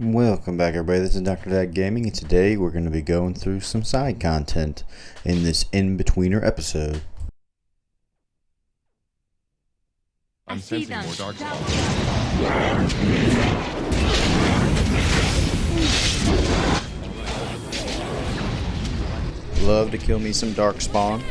Welcome back, everybody. This is Dr. Dad Gaming, and today we're going to be going through some side content in this in-betweener episode. I'm sensing more dark spots. Love to kill me some darkspawn.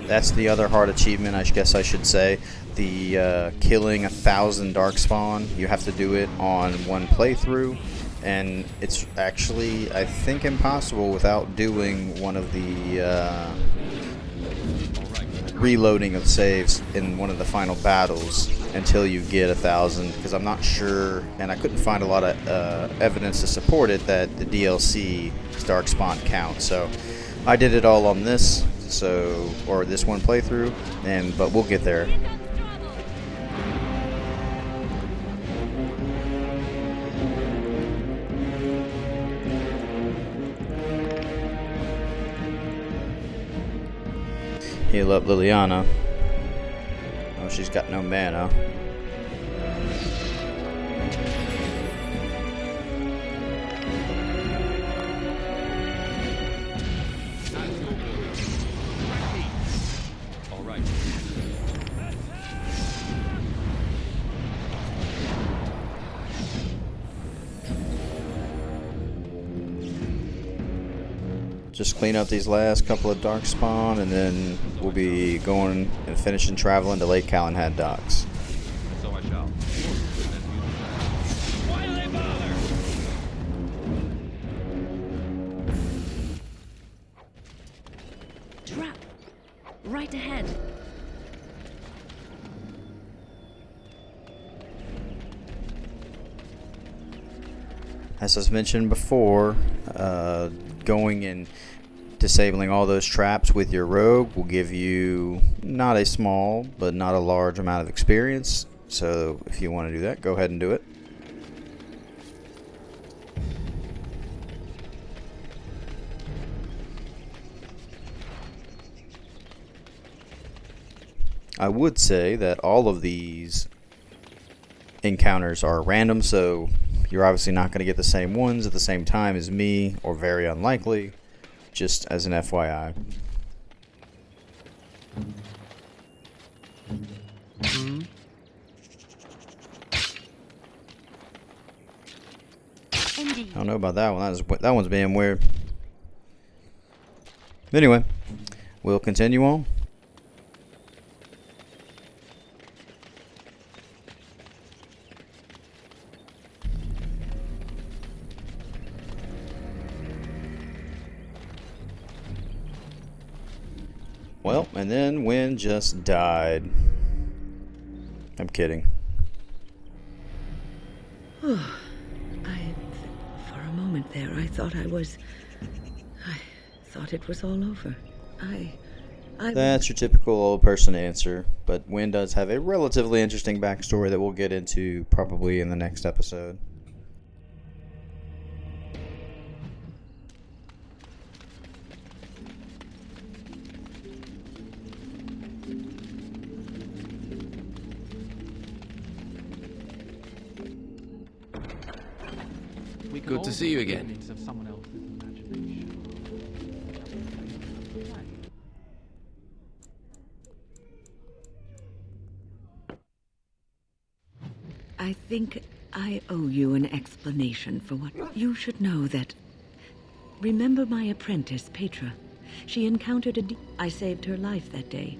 That's the other hard achievement, I guess I should say. The killing 1,000 darkspawn. You have to do it on one playthrough, and it's actually, I think, impossible without doing one of the reloading of saves in one of the final battles until you get 1,000, because I'm not sure, and I couldn't find a lot of evidence to support it, that the DLC darkspawn count. So I did it all on this, or this one playthrough, but we'll get there. Heal up Liliana. Oh, she's got no mana. All right. Just clean up these last couple of darkspawn, and then we'll be going and finishing traveling to Lake Calenhad docks. So I shall. Why do they bother? Trap! Right ahead. As I mentioned before, going and disabling all those traps with your rogue will give you not a small but not a large amount of experience. So if you want to do that, go ahead and do it. I would say that all of these encounters are random, so you're obviously not going to get the same ones at the same time as me, or very unlikely, just as an FYI. Indeed. I don't know about that one. That one's being weird. Anyway, we'll continue on. Well, and then Wynn just died. I'm kidding. For a moment there, I thought it was all over. That's your typical old person answer, but Wynn does have a relatively interesting backstory that we'll get into probably in the next episode. Good to see you again. Of someone else's imagination. I think I owe you an explanation for what you should know that... Remember my apprentice, Petra? She encountered I saved her life that day.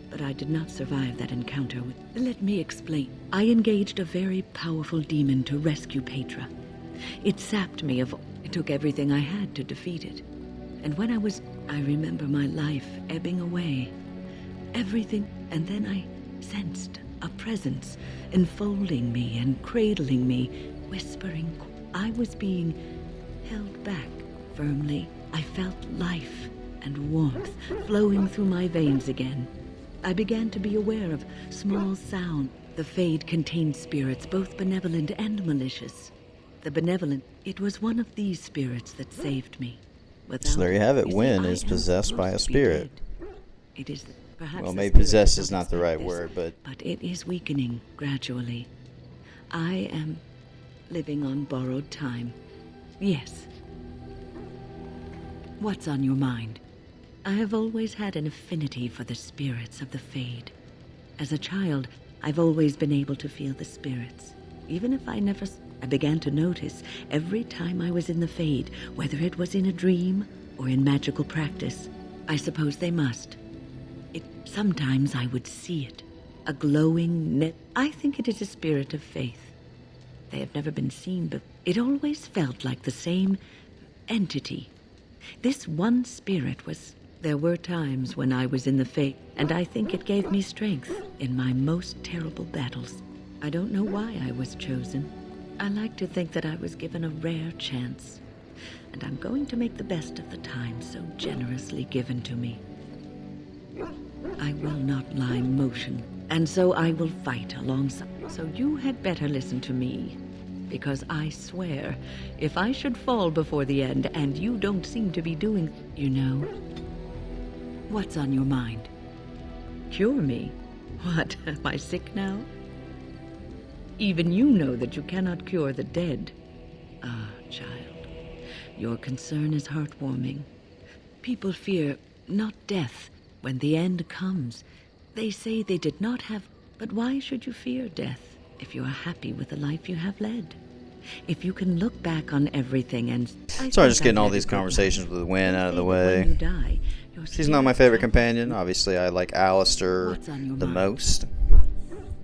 But I did not survive that encounter. Let me explain. I engaged a very powerful demon to rescue Petra. It sapped me of... It took everything I had to defeat it. And when I remember my life ebbing away. Everything. And then I sensed a presence enfolding me and cradling me, whispering. I was being held back firmly. I felt life and warmth flowing through my veins again. I began to be aware of small sound. The Fade contained spirits, both benevolent and malicious. The benevolent, it was one of these spirits that saved me. So there you have it. Wynn is possessed by a spirit. It is perhaps. Well, maybe possessed is not the right word, but it is weakening gradually. I am living on borrowed time. Yes. What's on your mind? I have always had an affinity for the spirits of the Fade. As a child, I've always been able to feel the spirits. Even if I never... I began to notice every time I was in the Fade, whether it was in a dream or in magical practice. I suppose they must. Sometimes I would see it. A glowing net. I think it is a spirit of faith. They have never been seen, but it always felt like the same entity. This one spirit was... There were times when I was in the Fade, and I think it gave me strength in my most terrible battles. I don't know why I was chosen. I like to think that I was given a rare chance, and I'm going to make the best of the time so generously given to me. I will not lie motion, and so I will fight alongside. So you had better listen to me, because I swear, if I should fall before the end and you don't seem to be doing, you know, what's on your mind? Cure me? What, am I sick now? Even you know that you cannot cure the dead. Ah, child, your concern is heartwarming. People fear not death when the end comes. They say they did not have... But why should you fear death if you are happy with the life you have led? If you can look back on everything and... Sorry, just getting all these conversations with Wynn out of the way. She's not my favorite companion. Obviously, I like Alistair the most.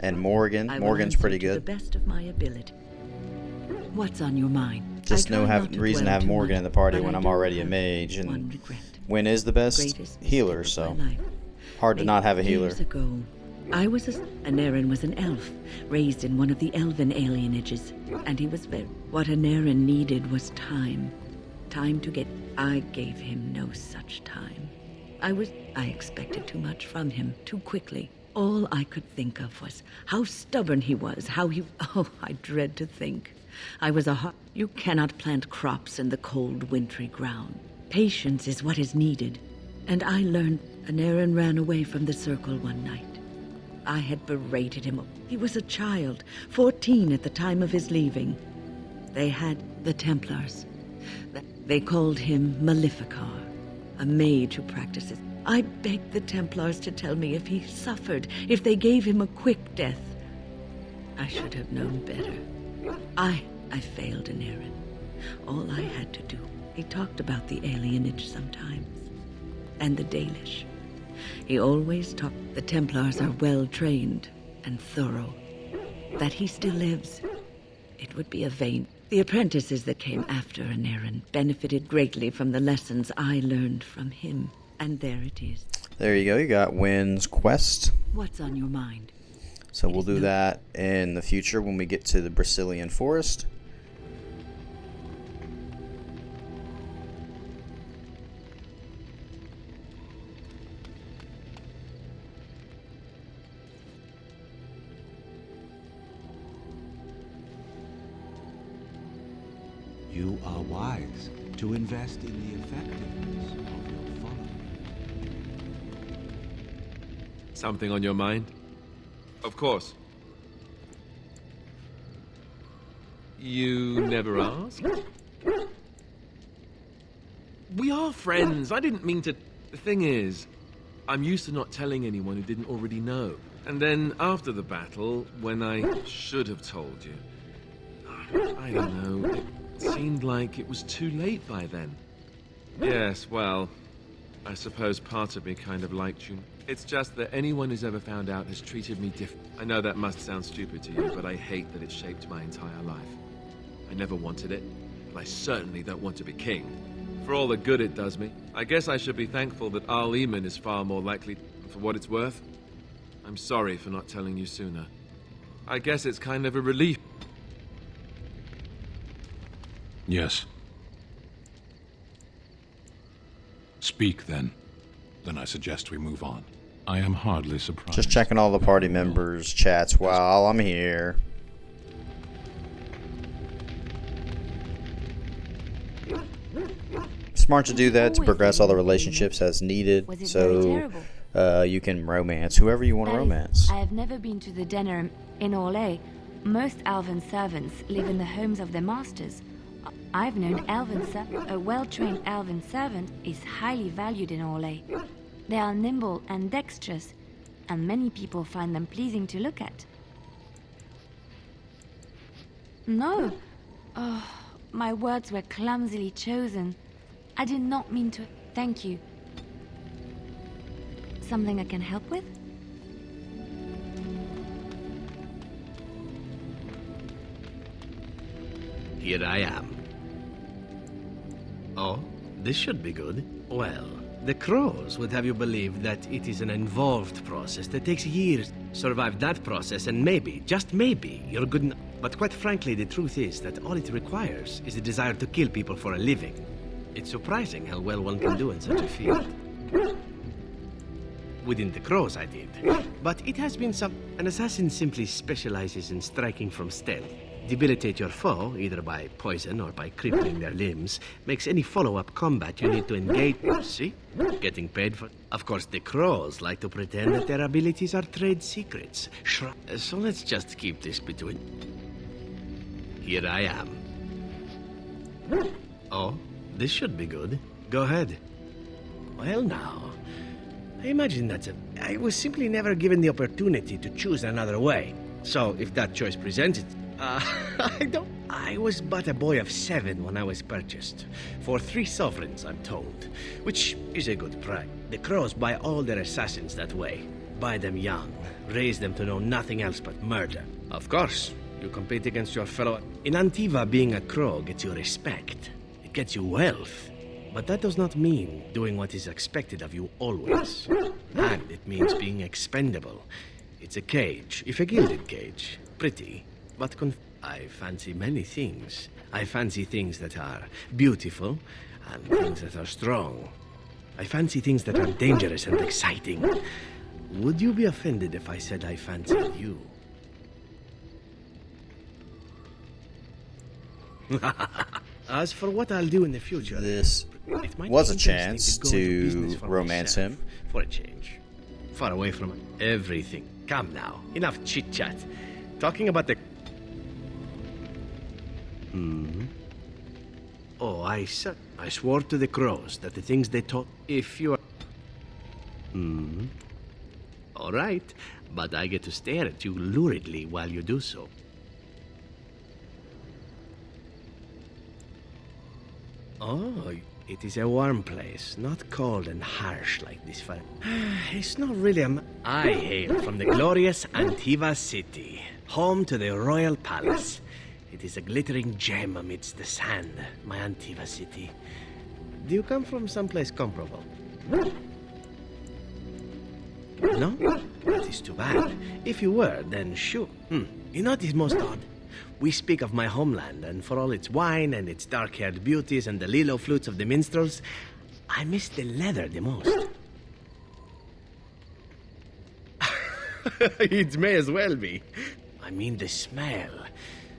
And Morgan. Morgan's pretty good. The best of my ability. What's on your mind? Just no reason to have Morgan in the party when I'm already a mage. And Wynn is the best healer, so hard to not have a healer. Years ago, I was Anarin was an elf, raised in one of the elven alienages, and he was very... What Anarin needed was time. Time to get... I gave him no such time. I expected too much from him, too quickly. All I could think of was how stubborn he was, how he... Oh, I dread to think. I was You cannot plant crops in the cold, wintry ground. Patience is what is needed. And I learned... Anarin ran away from the circle one night. I had berated him. He was a child, 14 at the time of his leaving. They had the Templars. They called him Maleficar, a mage who practices. I begged the Templars to tell me if he suffered, if they gave him a quick death. I should have known better. I failed Anarin. All I had to do. He talked about the alienage sometimes, and the Dalish. He always talked. The Templars are well trained and thorough. That he still lives, it would be a vain. The apprentices that came after Anarin benefited greatly from the lessons I learned from him. And there it is. There you go. You got Wynn's quest. What's on your mind? So we'll do that in the future when we get to the Brazilian forest. You are wise to invest in the effectiveness of your following. Something on your mind? Of course. You never asked? We are friends. I didn't mean to... The thing is, I'm used to not telling anyone who didn't already know. And then after the battle, when I should have told you, I don't know, it seemed like it was too late by then. Yes, well, I suppose part of me kind of liked you. It's just that anyone who's ever found out has treated me different. I know that must sound stupid to you, but I hate that it shaped my entire life. I never wanted it, and I certainly don't want to be king. For all the good it does me, I guess I should be thankful that Al Eamon is far more likely. For what it's worth, I'm sorry for not telling you sooner. I guess it's kind of a relief. Yes. Speak, then. Then I suggest we move on. I am hardly surprised. Just checking all the party members' chats while I'm here. Smart to do that to progress all the relationships as needed, so you can romance whoever you want to romance. I have never been to the dinner in Orlais. Most elven servants live in the homes of their masters. I've known a well-trained elven servant is highly valued in Orlais. They are nimble and dexterous, and many people find them pleasing to look at. No. Oh, my words were clumsily chosen. I did not mean to. Thank you. Something I can help with? Here I am. Oh, this should be good. Well, the crows would have you believe that it is an involved process that takes years. Survive that process and maybe, just maybe, you're good enough. But quite frankly, the truth is that all it requires is a desire to kill people for a living. It's surprising how well one can do in such a field. Within the crows, I did. But it has been some... An assassin simply specializes in striking from stealth. Debilitate your foe, either by poison or by crippling their limbs, makes any follow-up combat you need to engage... See? Getting paid for... Of course, the crows like to pretend that their abilities are trade secrets. So let's just keep this between... Here I am. Oh, this should be good. Go ahead. Well now... I imagine that's I was simply never given the opportunity to choose another way. So, if that choice presented... I was but a boy of 7 when I was purchased. For 3 sovereigns, I'm told. Which is a good price. The crows buy all their assassins that way. Buy them young. Raise them to know nothing else but murder. Of course, you compete against your fellow... In Antiva, being a crow gets you respect. It gets you wealth. But that does not mean doing what is expected of you always. And it means being expendable. It's a cage, if a gilded cage. Pretty, but I fancy many things. I fancy things that are beautiful, and things that are strong. I fancy things that are dangerous and exciting. Would you be offended if I said I fancied you? As for what I'll do in the future... This was a chance to romance him. For a change. Far away from everything. Come now. Enough chit-chat. Talking about the... Oh, I swore to the crows that the things they taught... If you are... All right, but I get to stare at you luridly while you do so. Oh, it is a warm place, not cold and harsh like this fire. It's not really I hail from the glorious Antiva city, home to the royal palace. It is a glittering gem amidst the sand, my Antiva city. Do you come from someplace comparable? No? That is too bad. If you were, then sure. You know what is most odd? We speak of my homeland, and for all its wine and its dark-haired beauties and the lilo flutes of the minstrels, I miss the leather the most. It may as well be. I mean the smell.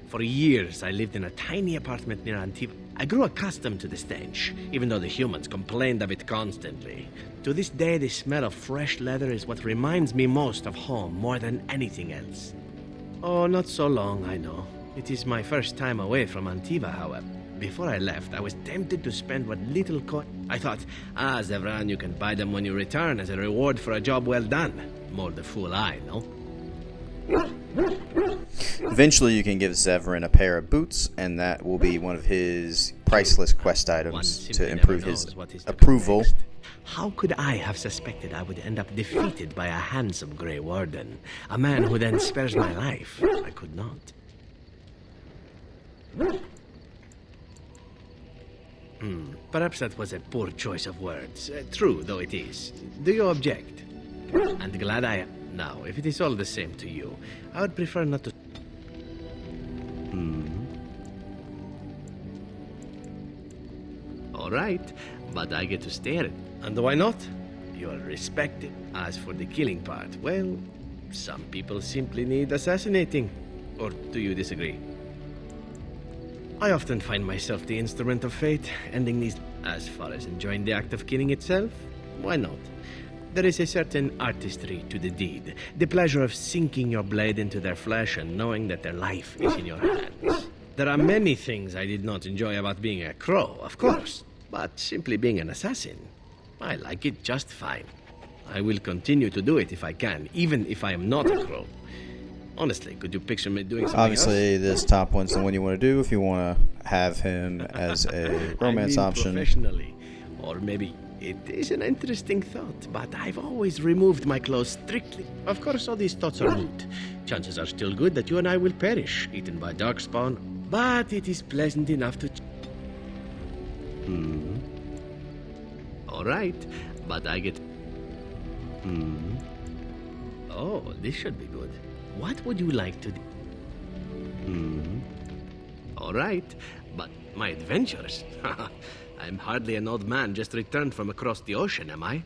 For years, I lived in a tiny apartment near Antiva. I grew accustomed to the stench, even though the humans complained of it constantly. To this day, the smell of fresh leather is what reminds me most of home more than anything else. Oh, not so long, I know. It is my first time away from Antiva, however. Before I left, I was tempted to spend what little coin... I thought, Zevran, you can buy them when you return as a reward for a job well done. More the fool I, no? Eventually you can give Zevran a pair of boots, and that will be one of his priceless quest items to improve his approval. How could I have suspected I would end up defeated by a handsome Grey Warden? A man who then spares my life? I could not. Perhaps that was a poor choice of words. True, though it is. Do you object? And glad I am. Now, if it is all the same to you, I would prefer not to... All right, but I get to stare at... And why not? You are respected. As for the killing part, well, some people simply need assassinating. Or do you disagree? I often find myself the instrument of fate, ending these... As far as enjoying the act of killing itself, why not? There is a certain artistry to the deed. The pleasure of sinking your blade into their flesh and knowing that their life is in your hands. There are many things I did not enjoy about being a crow, of course. But simply being an assassin, I like it just fine. I will continue to do it if I can, even if I am not a crow. Honestly, could you picture me doing something Obviously, else? this top one's the one you want to do if you want to have him as a romance I mean option. professionally. Or maybe it is an interesting thought, but I've always removed my clothes strictly. Of course, all these thoughts are moot. Chances are still good that you and I will perish, eaten by darkspawn, but it is pleasant enough to... All right, but I get... Oh, this should be good. What would you like to do? All right, but my adventures? I'm hardly an old man just returned from across the ocean, am I?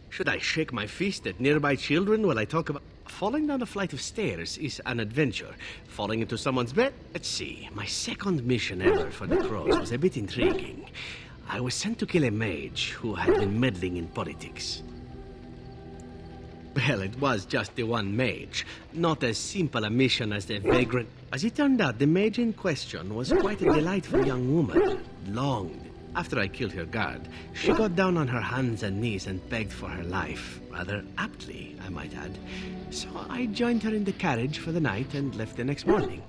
Should I shake my fist at nearby children while I talk about... Falling down a flight of stairs is an adventure. Falling into someone's bed? Let's see. My second mission ever for the Crows was a bit intriguing. I was sent to kill a mage who had been meddling in politics. Well, it was just the one mage. Not as simple a mission as the vagrant... As it turned out, the mage in question was quite a delightful young woman. Longed. After I killed her guard, she got down on her hands and knees and begged for her life. Rather aptly, I might add. So I joined her in the carriage for the night and left the next morning.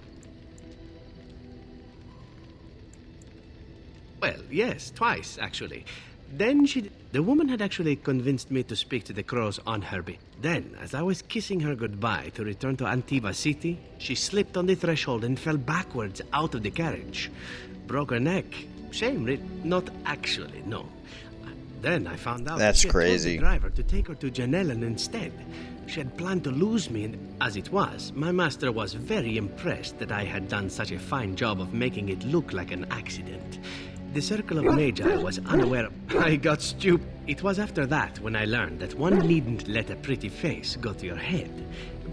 Well, yes, twice, actually. Then the woman had actually convinced me to speak to the crows on her behalf. Then, as I was kissing her goodbye to return to Antiva City, she slipped on the threshold and fell backwards out of the carriage. Broke her neck. Shame, not actually, no. Then I found out That's that she had told crazy. the driver to take her to Janellen instead. She had planned to lose me, and as it was, my master was very impressed that I had done such a fine job of making it look like an accident. The circle of magi was unaware of... I got stupid. It was after that when I learned that one needn't let a pretty face go to your head.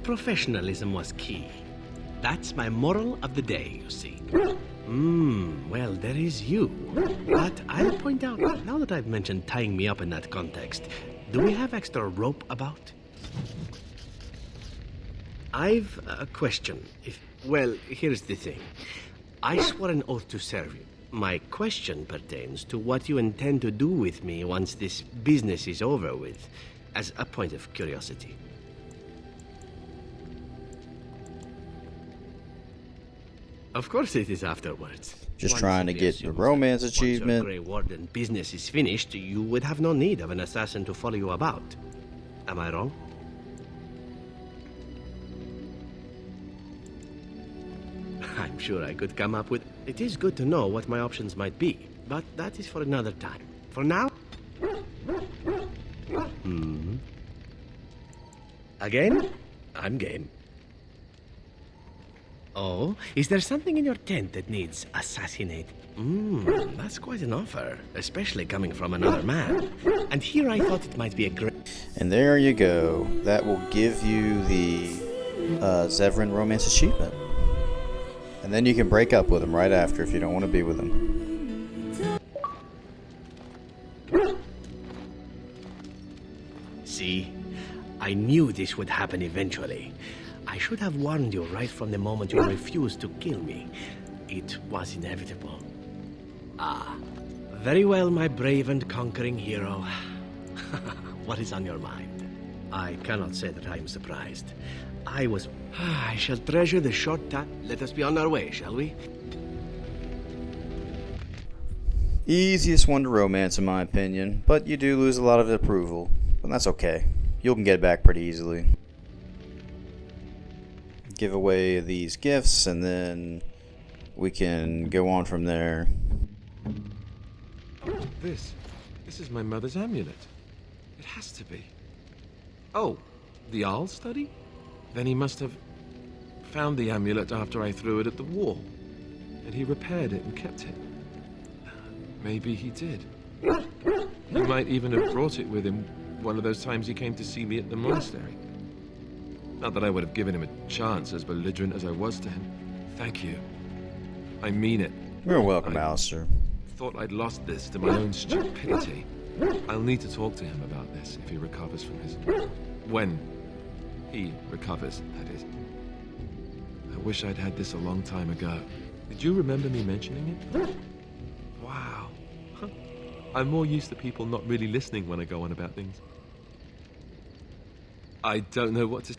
Professionalism was key. That's my moral of the day, you see. Well, there is you. But I'll point out, now that I've mentioned tying me up in that context, do we have extra rope about? I've a question. Well, here's the thing. I swore an oath to serve you. My question pertains to what you intend to do with me once this business is over with, as a point of curiosity. Of course it is afterwards. Just One trying to simply get the assumes romance that once your achievement. Grey Warden business is finished, you would have no need of an assassin to follow you about. Am I wrong? I'm sure I could come up with... It is good to know what my options might be, but that is for another time. For now... Again? I'm game. Oh, is there something in your tent that needs assassinate? That's quite an offer, especially coming from another man. And here I thought it might be a great... And there you go. That will give you the Zevran romance achievement. And then you can break up with him right after if you don't want to be with him. See? I knew this would happen eventually. I should have warned you right from the moment you refused to kill me. It was inevitable. Ah, very well, my brave and conquering hero. What is on your mind? I cannot say that I am surprised. I shall treasure the short time. Let us be on our way, shall we? Easiest one to romance in my opinion, but you do lose a lot of approval. But that's okay. You can get it back pretty easily. Give away these gifts and then we can go on from there. This is my mother's amulet. It has to be. Oh, the Owl study? Then he must have found the amulet after I threw it at the wall. And he repaired it and kept it. Maybe he did. He might even have brought it with him one of those times he came to see me at the monastery. Not that I would have given him a chance, as belligerent as I was to him. Thank you. I mean it. You're welcome, I Alistair. thought I'd lost this to my own stupidity. I'll need to talk to him about this if he recovers from his... When he recovers, that is. I wish I'd had this a long time ago. Did you remember me mentioning it? Wow. Huh. I'm more used to people not really listening when I go on about things. I don't know what to...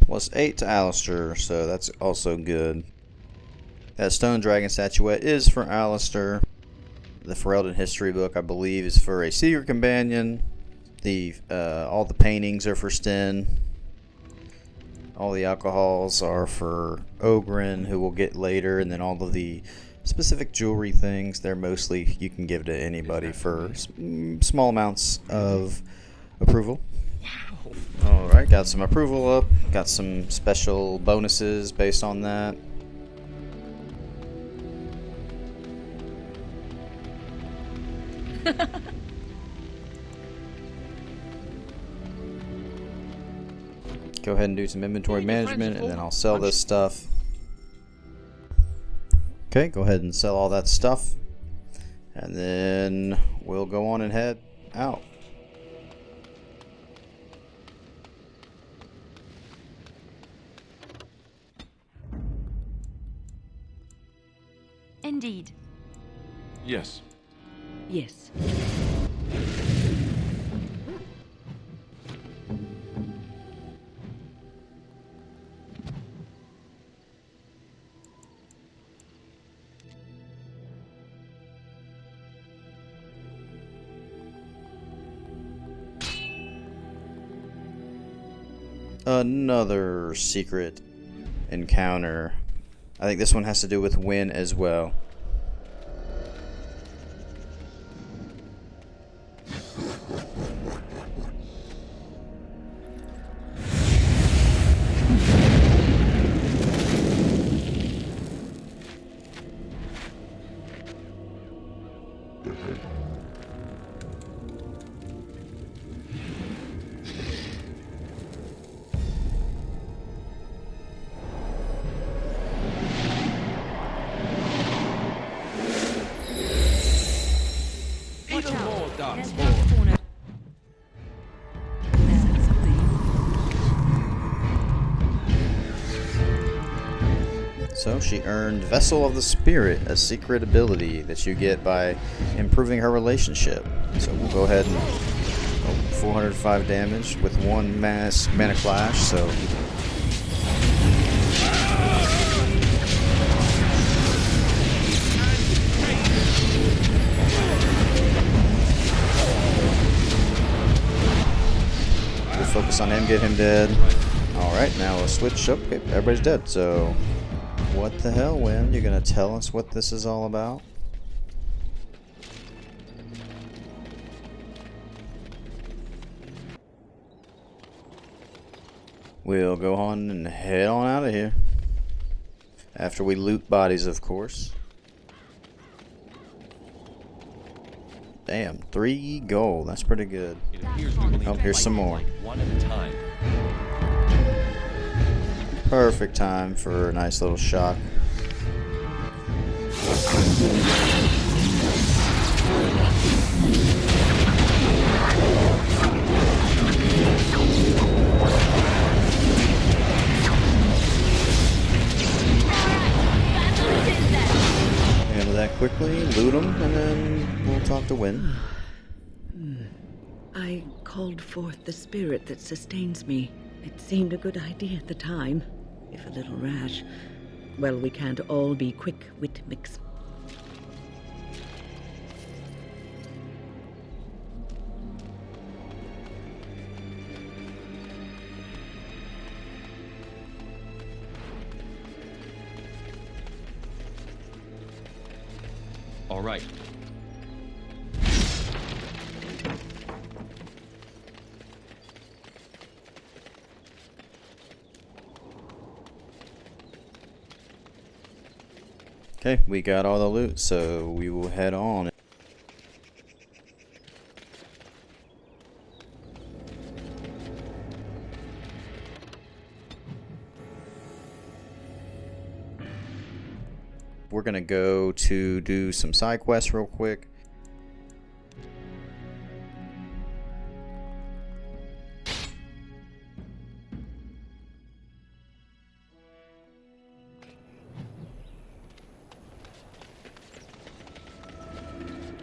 Plus 8 to Alistair, so that's also good. That stone dragon statuette is for Alistair. The Ferelden history book, I believe, is for a secret companion. All the paintings are for Sten. All the alcohols are for Ogren, who we'll get later, and then all of the specific jewelry things, they're mostly you can give to anybody for small amounts of approval. Wow. Alright, got some approval up, got some special bonuses based on that. Go ahead and do some inventory management, and then I'll sell this stuff. Okay, go ahead and sell all that stuff, and then we'll go on and head out. Indeed. Yes. Yes. Another secret encounter. I think this one has to do with Wynn as well. So she earned Vessel of the Spirit, a secret ability that you get by improving her relationship. So we'll go ahead and 405 damage with one mana flash. So we'll focus on him, get him dead. All right, now we'll switch up. Okay, everybody's dead. So. What the hell, Wynn? You're gonna tell us what this is all about? We'll go on and head on out of here. After we loot bodies, of course. Damn, 3 gold. That's pretty good. Oh, here's some more. One at a time. Perfect time for a nice little shock. Handle that quickly, loot them, and then we'll talk to Wynn. I called forth the spirit that sustains me. It seemed a good idea at the time, if a little rash. Well, we can't all be quick wit mix. All right. Okay, we got all the loot, so we will head on. We're gonna go to do some side quests real quick.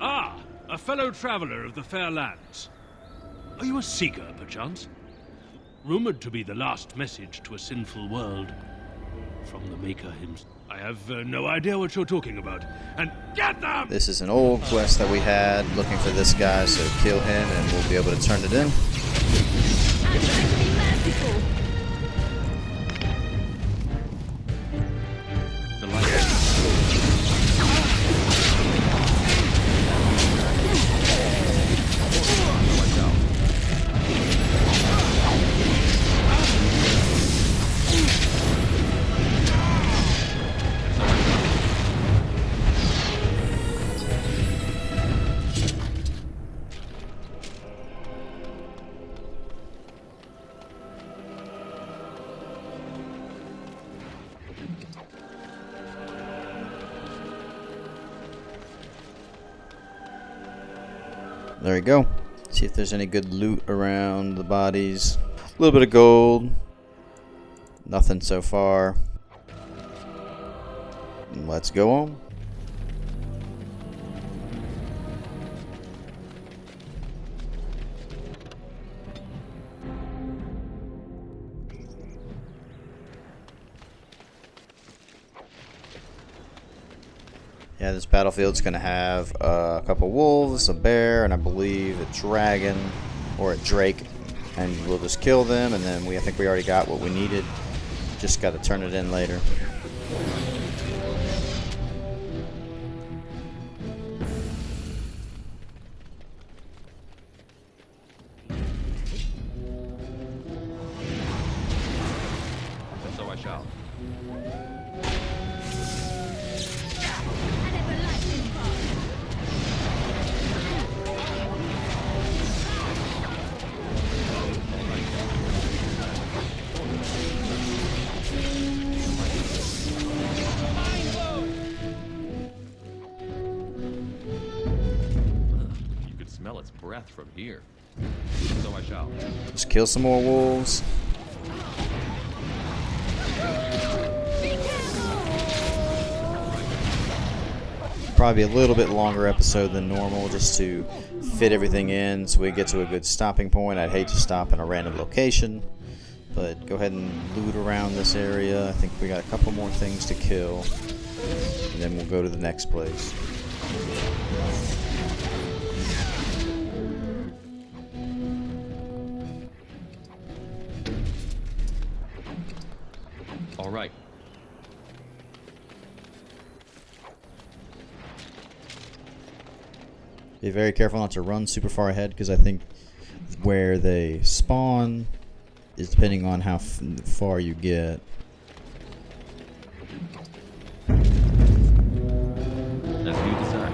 Ah, a fellow traveler of the fair lands. Are you a seeker, perchance? Rumored to be the last message to a sinful world. From the Maker himself. I have no idea what you're talking about. And get them! This is an old quest that we had, looking for this guy, so kill him and we'll be able to turn it in. I'm trying to be merciful. The light. There we go. See if there's any good loot around the bodies. A little bit of gold. Nothing so far. Let's go on. Yeah, this battlefield's going to have a couple wolves, a bear, and I believe a dragon or a drake. And we'll just kill them, and then I think we already got what we needed. Just got to turn it in later. And so I shall. Smell its breath from here. So I shall. Just kill some more wolves. Probably a little bit longer episode than normal just to fit everything in so we get to a good stopping point. I'd hate to stop in a random location, but go ahead and loot around this area. I think we got a couple more things to kill, and then we'll go to the next place. All right. Be very careful not to run super far ahead, because I think where they spawn is depending on how far you get. As you decide.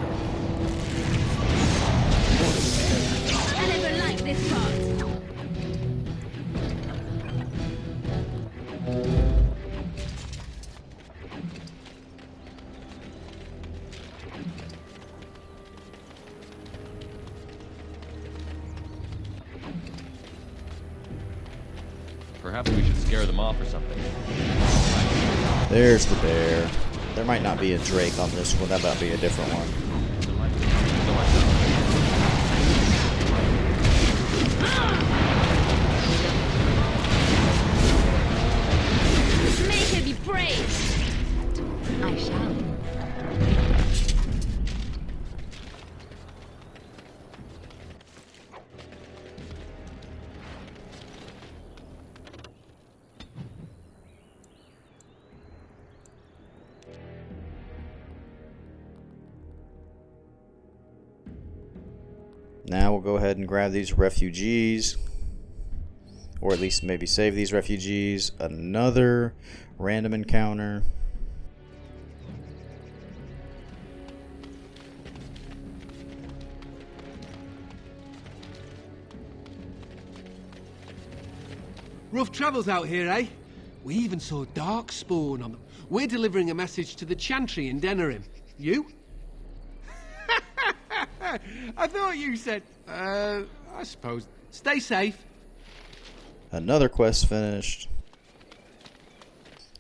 I never liked this part. Perhaps we should scare them off or something. There's the bear. There might not be a drake on this one. That might be a different one. Make her be brave. I shall. Now we'll go ahead and grab these refugees, or at least maybe save these refugees. Another random encounter. Rough travels out here, eh? We even saw dark spawn on them. We're delivering a message to the Chantry in Denerim. You? I thought you said, I suppose. Stay safe. Another quest finished.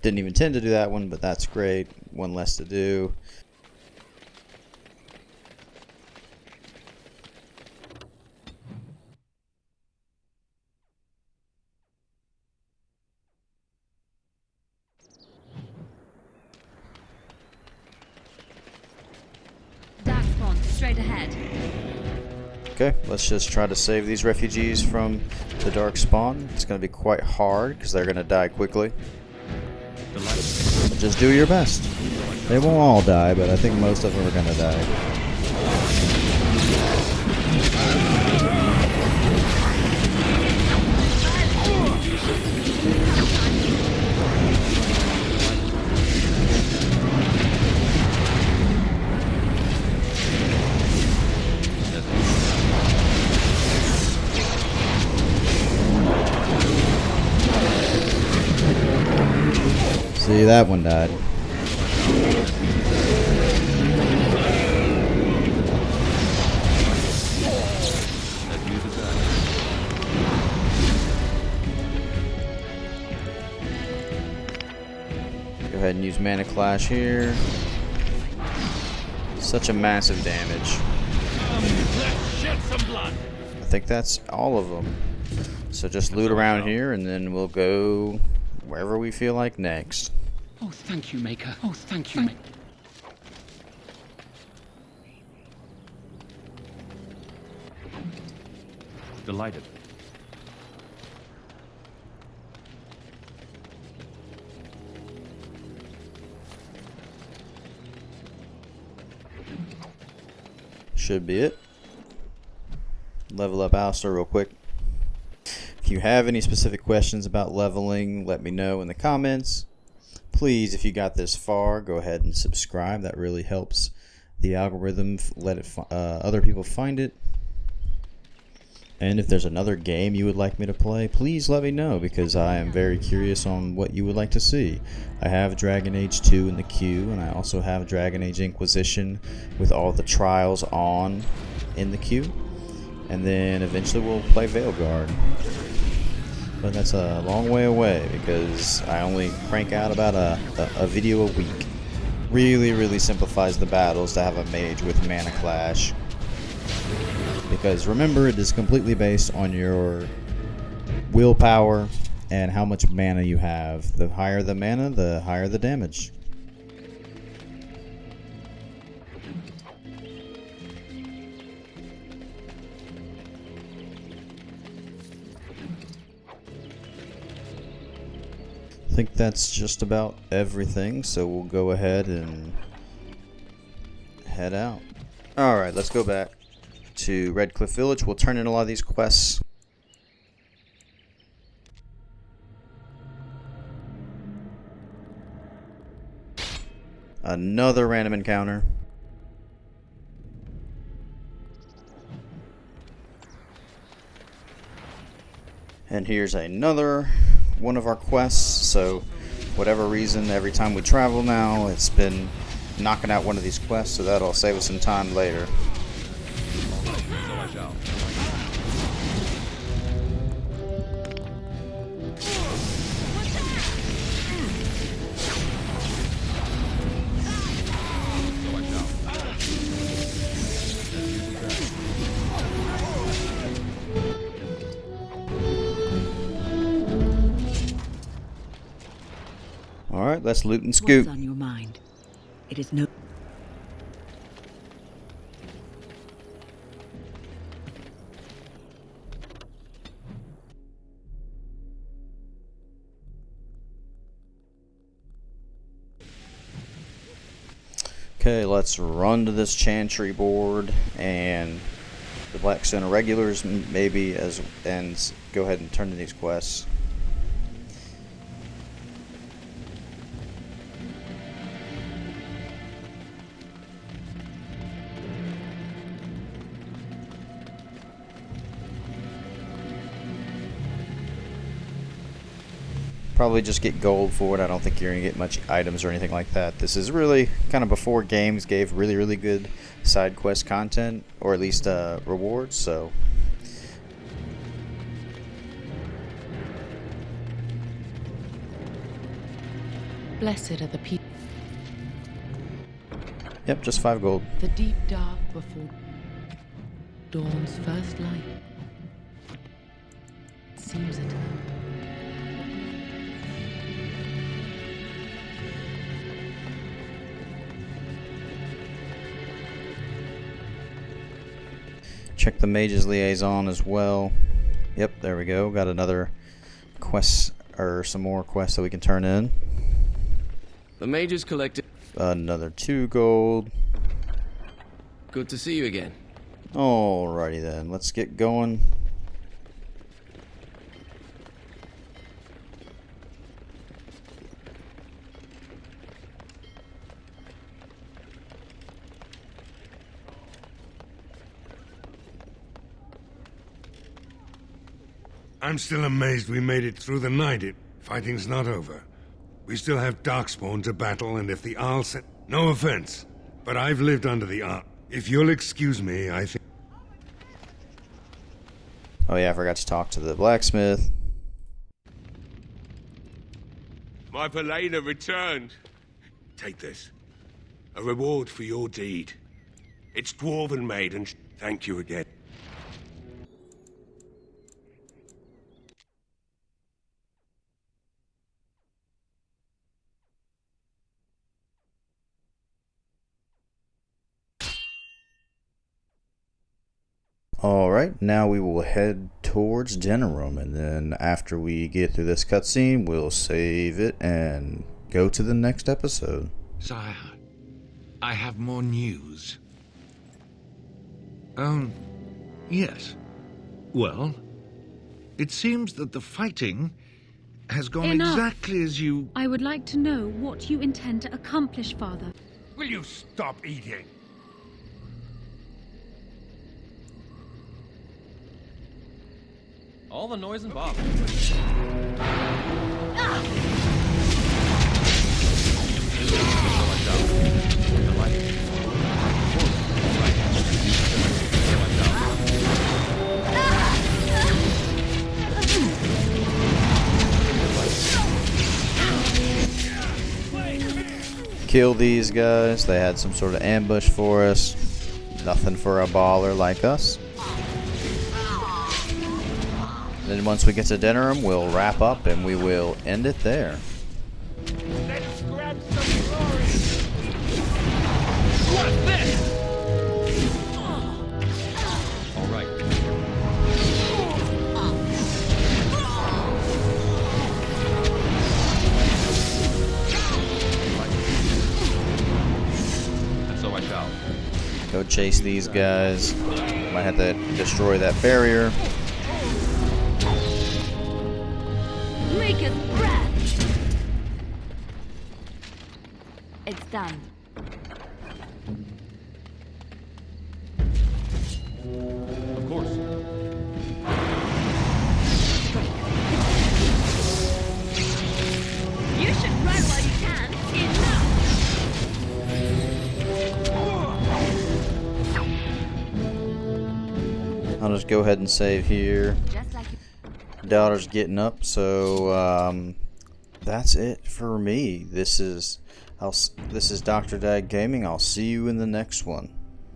Didn't even intend to do that one, but that's great. One less to do. straight ahead. Okay, let's just try to save these refugees from the dark spawn. It's going to be quite hard because they're going to die quickly. Just do your best. They won't all die, but I think most of them are going to die. See, that one died. Go ahead and use Mana Clash here. Such a massive damage. Let's shed some blood. I think that's all of them. So just loot around here and then we'll go wherever we feel like next. Oh, thank you, Maker. Oh, thank you, Maker. Delighted. Should be it. Level up Alistair real quick. If you have any specific questions about leveling, let me know in the comments. Please, if you got this far, go ahead and subscribe. That really helps the algorithm let it other people find it. And if there's another game you would like me to play, please let me know because I am very curious on what you would like to see. I have Dragon Age 2 in the queue, and I also have Dragon Age Inquisition with all the trials on in the queue. And then eventually we'll play Veilguard. But that's a long way away because I only crank out about a video a week. Really simplifies the battles to have a mage with Mana Clash. Because remember, it is completely based on your willpower and how much mana you have. The higher the mana, the higher the damage. I think that's just about everything, so we'll go ahead and head out. Alright, let's go back to Redcliffe Village. We'll turn in a lot of these quests. Another random encounter. And here's another one of our quests. So whatever reason, every time we travel now, it's been knocking out one of these quests, so that'll save us some time later. So I shall. Alright, let's loot and scoot. What's on your mind? It is no... Okay, let's run to this Chantry board and the Blackstone Irregulars maybe and go ahead and turn to these quests. Probably just get gold for it. I don't think you're going to get much items or anything like that. This is really kind of before games gave really good side quest content, or at least rewards, so... Blessed are the people. Yep, just 5 gold. The deep dark before dawn's first light. Seems eternal. check the Mage's Liaison as well. Yep, there we go. Got another quest, or some more quests that we can turn in. The Mage's collected. Another 2 gold. Good to see you again. Alrighty then, let's get going. I'm still amazed we made it through the night. Fighting's not over. We still have Darkspawn to battle, and if the Arl sent... No offense, but I've lived under the Arl. If you'll excuse me, I think... Oh yeah, I forgot to talk to the blacksmith. My Velena returned. Take this. A reward for your deed. It's dwarven made, and thank you again. Alright, now we will head towards Denerim, and then after we get through this cutscene, we'll save it and go to the next episode. Sire, I have more news. Yes. Well, it seems that the fighting has gone Enough. exactly as you... I would like to know what you intend to accomplish, Father. Will you stop eating? All the noise and bother. Kill these guys. They had some sort of ambush for us. Nothing for a baller like us. Then once we get to Denerim, we'll wrap up and we will end it there. Let's grab some glory. What's this? All right. And so I shall. Go chase these guys. Might have to destroy that barrier. Make us breath! It's done. Of course. You should run while you can. I'll just go ahead and save here. Daughter's getting up, so that's it for me. This is Dr. Dag Gaming. I'll see you in the next one.